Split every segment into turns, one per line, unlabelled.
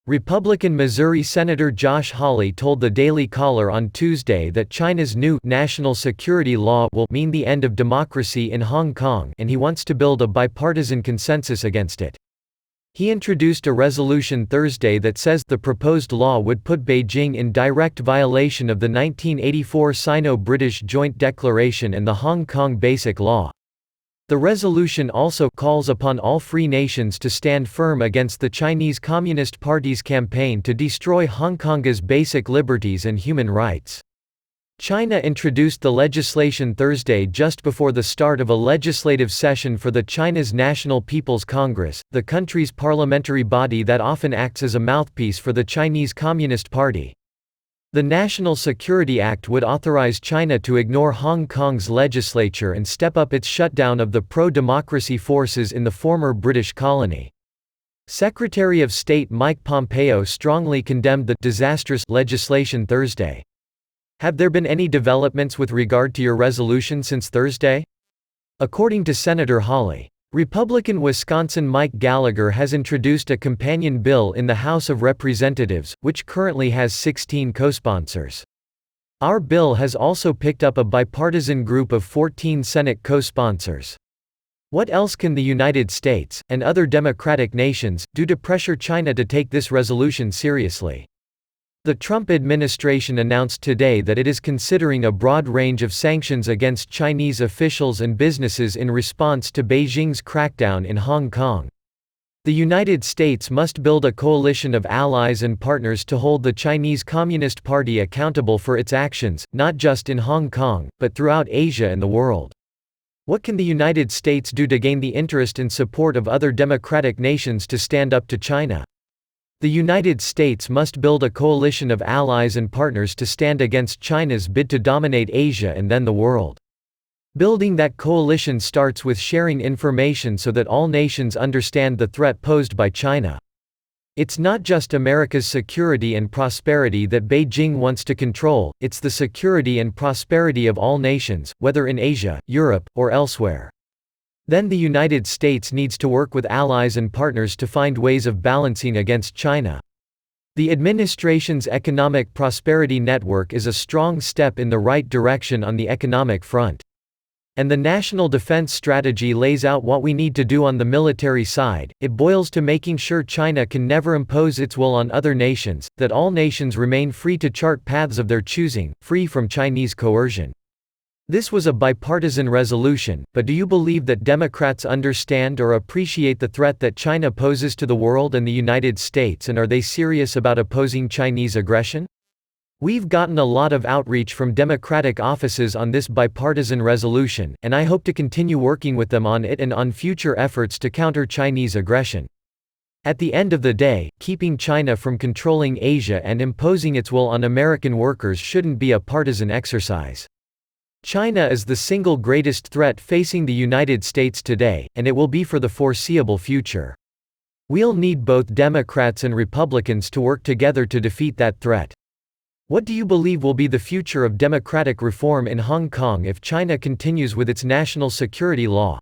Republican Missouri Senator Josh Hawley told the Daily Caller on Tuesday that China's new national security law will mean the end of democracy in Hong Kong, and he wants to build a bipartisan consensus against it. He introduced a resolution Thursday that says the proposed law would put Beijing in direct violation of the 1984 Sino-British Joint Declaration and the Hong Kong Basic Law. The resolution also calls upon all free nations to stand firm against the Chinese Communist Party's campaign to destroy Hong Kong's basic liberties and human rights. China introduced the legislation Thursday just before the start of a legislative session for the China's National People's Congress, the country's parliamentary body that often acts as a mouthpiece for the Chinese Communist Party. The National Security Act would authorize China to ignore Hong Kong's legislature and step up its shutdown of the pro-democracy forces in the former British colony. Secretary of State Mike Pompeo strongly condemned the disastrous legislation Thursday. Have there been any developments with regard to your resolution since Thursday? According to Senator Hawley, Republican Wisconsin Mike Gallagher has introduced a companion bill in the House of Representatives, which currently has 16 co-sponsors. Our bill has also picked up a bipartisan group of 14 Senate co-sponsors. What else can the United States, and other democratic nations, do to pressure China to take this resolution seriously? The Trump administration announced today that it is considering a broad range of sanctions against Chinese officials and businesses in response to Beijing's crackdown in Hong Kong. The United States must build a coalition of allies and partners to hold the Chinese Communist Party accountable for its actions, not just in Hong Kong, but throughout Asia and the world. What can the United States do to gain the interest and support of other democratic nations to stand up to China? The United States must build a coalition of allies and partners to stand against China's bid to dominate Asia and then the world. Building that coalition starts with sharing information so that all nations understand the threat posed by China. It's not just America's security and prosperity that Beijing wants to control, it's the security and prosperity of all nations, whether in Asia, Europe, or elsewhere. Then the United States needs to work with allies and partners to find ways of balancing against China. The administration's Economic Prosperity Network is a strong step in the right direction on the economic front. And the National Defense Strategy lays out what we need to do on the military side. It boils to making sure China can never impose its will on other nations, that all nations remain free to chart paths of their choosing, free from Chinese coercion. This was a bipartisan resolution, but do you believe that Democrats understand or appreciate the threat that China poses to the world and the United States, and are they serious about opposing Chinese aggression? We've gotten a lot of outreach from Democratic offices on this bipartisan resolution, and I hope to continue working with them on it and on future efforts to counter Chinese aggression. At the end of the day, keeping China from controlling Asia and imposing its will on American workers shouldn't be a partisan exercise. China is the single greatest threat facing the United States today, and it will be for the foreseeable future. We'll need both Democrats and Republicans to work together to defeat that threat. What do you believe will be the future of democratic reform in Hong Kong if China continues with its national security law?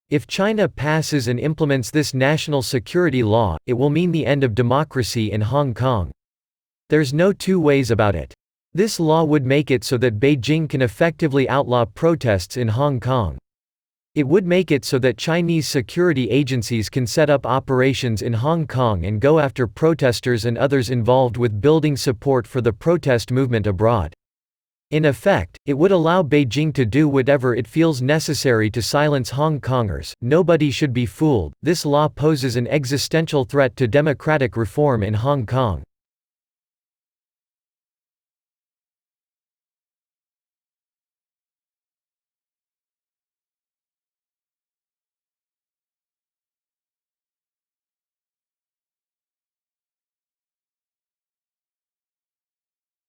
If China passes and implements this national security law, it will mean the end of democracy in Hong Kong. There's no two ways about it. This law would make it so that Beijing can effectively outlaw protests in Hong Kong. It would make it so that Chinese security agencies can set up operations in Hong Kong and go after protesters and others involved with building support for the protest movement abroad. In effect, it would allow Beijing to do whatever it feels necessary to silence Hong Kongers. Nobody should be fooled. This law poses an existential threat to democratic reform in Hong Kong.